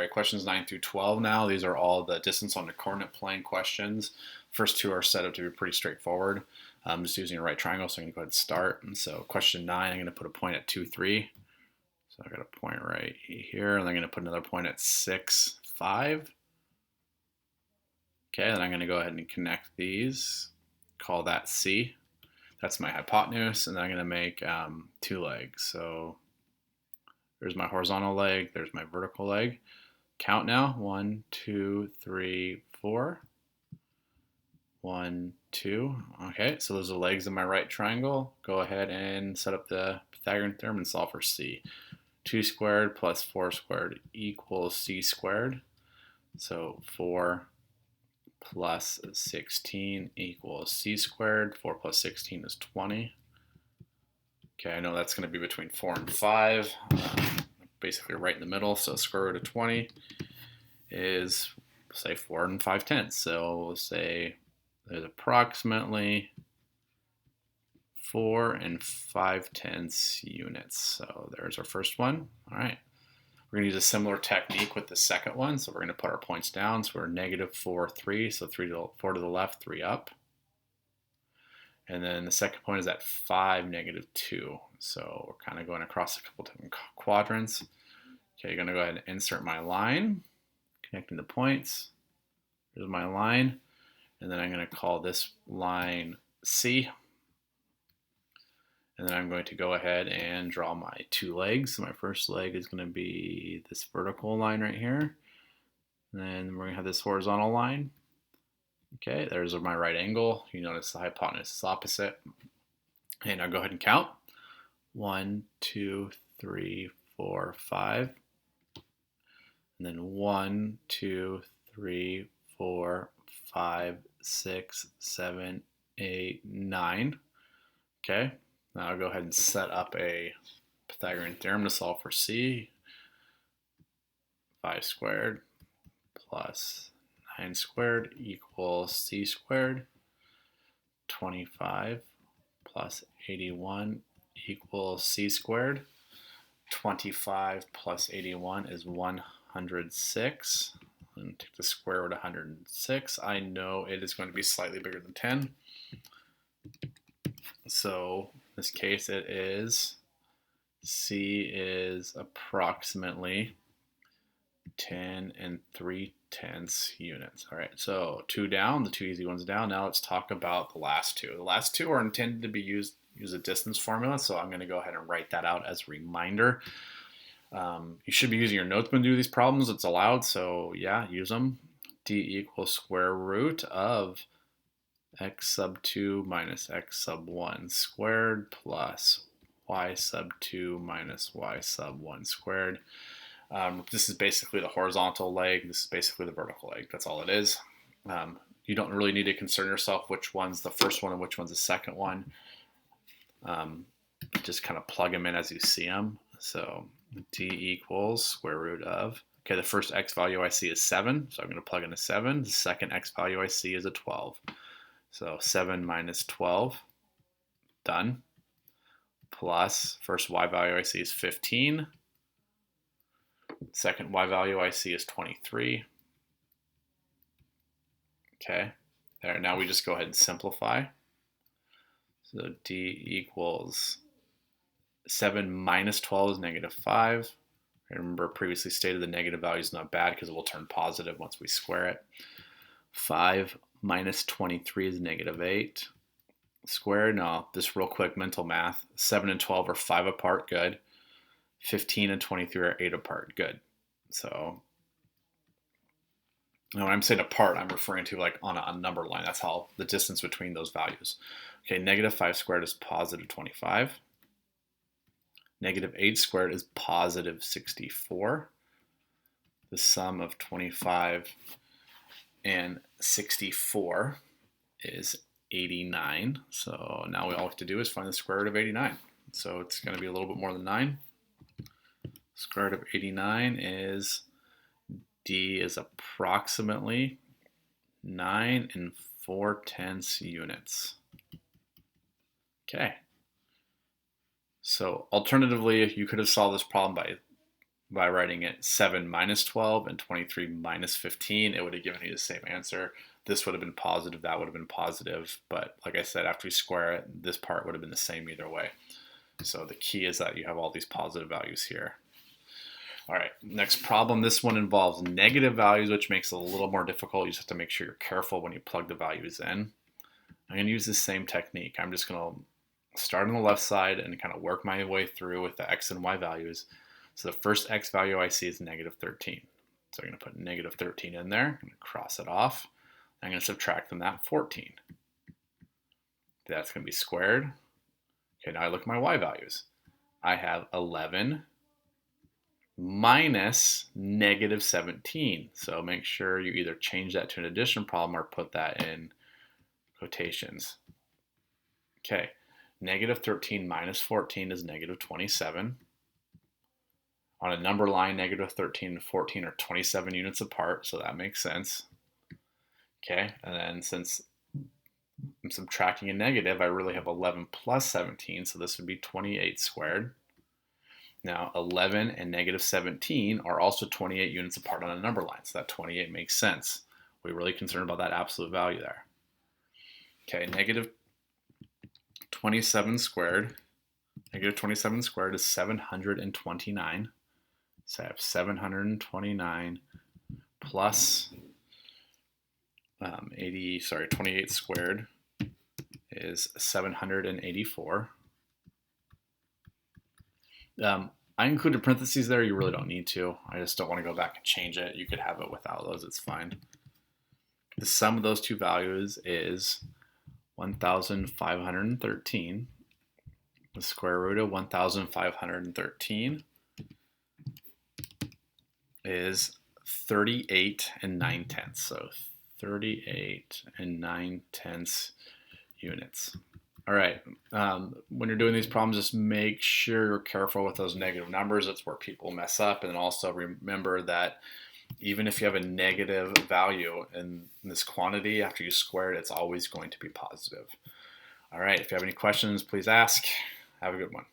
questions 9 through 12 now. These are all the distance on the coordinate plane questions. First two are set up to be pretty straightforward. I'm just using a right triangle, so I'm going to go ahead and start. And so question 9, I'm going to put a point at 2, 3. So I got a point right here, and I'm going to put another point at 6, 5. Okay, then I'm going to go ahead and connect these. Call that C. That's my hypotenuse, and then I'm going to make 2 legs. So there's my horizontal leg, there's my vertical leg. Count now. 1, 2, 3, 4. 1, 2. Okay, so those are legs of my right triangle. Go ahead and set up the Pythagorean theorem and solve for C. 2 squared plus 4 squared equals C squared. So 4 plus 16 equals C squared. 4 plus 16 is 20. Okay, I know that's going to be between 4 and 5. Basically right in the middle, so square root of 20 is, say, 4 and 5/10. So we'll say there's approximately 4 and 5/10 units. So there's our first one. All right. We're going to use a similar technique with the second one. So we're going to put our points down. So we're negative 4, 3. So 4 to the left, 3 up. And then the second point is at 5, negative 2. So we're kind of going across a couple different quadrants. Okay, I'm going to go ahead and insert my line, connecting the points. Here's my line. And then I'm going to call this line C. And then I'm going to go ahead and draw my 2 legs. So my first leg is going to be this vertical line right here. And then we're going to have this horizontal line. Okay, there's my right angle. You notice the hypotenuse is opposite. And I'll go ahead and count. 1, 2, 3, 4, 5. And then 1, 2, 3, 4, 5, 6, 7, 8, 9. Okay, now I'll go ahead and set up a Pythagorean theorem to solve for C. 5 squared plus 9 squared equals C squared. 25 plus 81 equals C squared. 25 plus 81 is 106. And take the square root of 106. I know it is going to be slightly bigger than 10. So in this case it is, C is approximately 10 and 3/10 units. All right, so 2 down, the 2 easy ones down. Now let's talk about the last 2. The last 2 are intended to be use a distance formula, so I'm going to go ahead and write that out as a reminder. You should be using your notes when you do these problems. It's allowed, so yeah, use them. D equals square root of x sub 2 minus x sub 1 squared plus y sub 2 minus y sub 1 squared. This is basically the horizontal leg. This is basically the vertical leg. That's all it is. You don't really need to concern yourself which one's the first one and which one's the second one. Just kind of plug them in as you see them. So D equals square root of, okay, the first x value I see is 7, so I'm going to plug in a 7. The second x value I see is a 12. So 7 minus 12, done. Plus, first y value I see is 15. Second y value I see is 23. Okay, there. Now we just go ahead and simplify. So D equals 7 minus 12 is negative 5. Remember, previously stated the negative value is not bad because it will turn positive once we square it. 5 minus 23 is negative 8. Squared, now this real quick mental math. 7 and 12 are 5 apart, good. 15 and 23 are 8 apart, good. So when I'm saying apart, I'm referring to like on a number line. That's how the distance between those values. Okay, negative 5 squared is positive 25. Negative 8 squared is positive 64. The sum of 25 and 64 is 89. So now all we have to do is find the square root of 89. So it's going to be a little bit more than 9. Square root of 89 is, D is approximately 9 and 4/10 units. Okay. So alternatively, you could have solved this problem by by writing it 7 minus 12 and 23 minus 15, it would have given you the same answer. This would have been positive, that would have been positive, but like I said, after we square it, this part would have been the same either way. So the key is that you have all these positive values here. All right, next problem. This one involves negative values, which makes it a little more difficult. You just have to make sure you're careful when you plug the values in. I'm going to use the same technique. I'm just going to start on the left side and kind of work my way through with the x and y values. So the first x value I see is negative 13. So I'm going to put negative 13 in there. I'm going to cross it off. I'm going to subtract from that 14. That's going to be squared. Okay, now I look at my y values. I have 11 minus negative 17. So make sure you either change that to an addition problem or put that in quotations. Okay, negative 13 minus 14 is negative 27. On a number line, negative 13 and 14 are 27 units apart, so that makes sense. Okay, and then since I'm subtracting a negative, I really have 11 plus 17, so this would be 28 squared. Now, 11 and negative 17 are also 28 units apart on a number line, so that 28 makes sense. We're really concerned about that absolute value there. Okay, negative 27 squared. Negative 27 squared is 729. So I have 729 plus 28 squared is 784. I included parentheses there. You really don't need to. I just don't want to go back and change it. You could have it without those. It's fine. The sum of those two values is 1,513. The square root of 1,513 is 38 and 9/10. So 38 and 9/10 units. All right, when you're doing these problems, just make sure you're careful with those negative numbers. That's where people mess up. And also remember that even if you have a negative value in this quantity, after you square it, it's always going to be positive. All right, if you have any questions, please ask. Have a good one.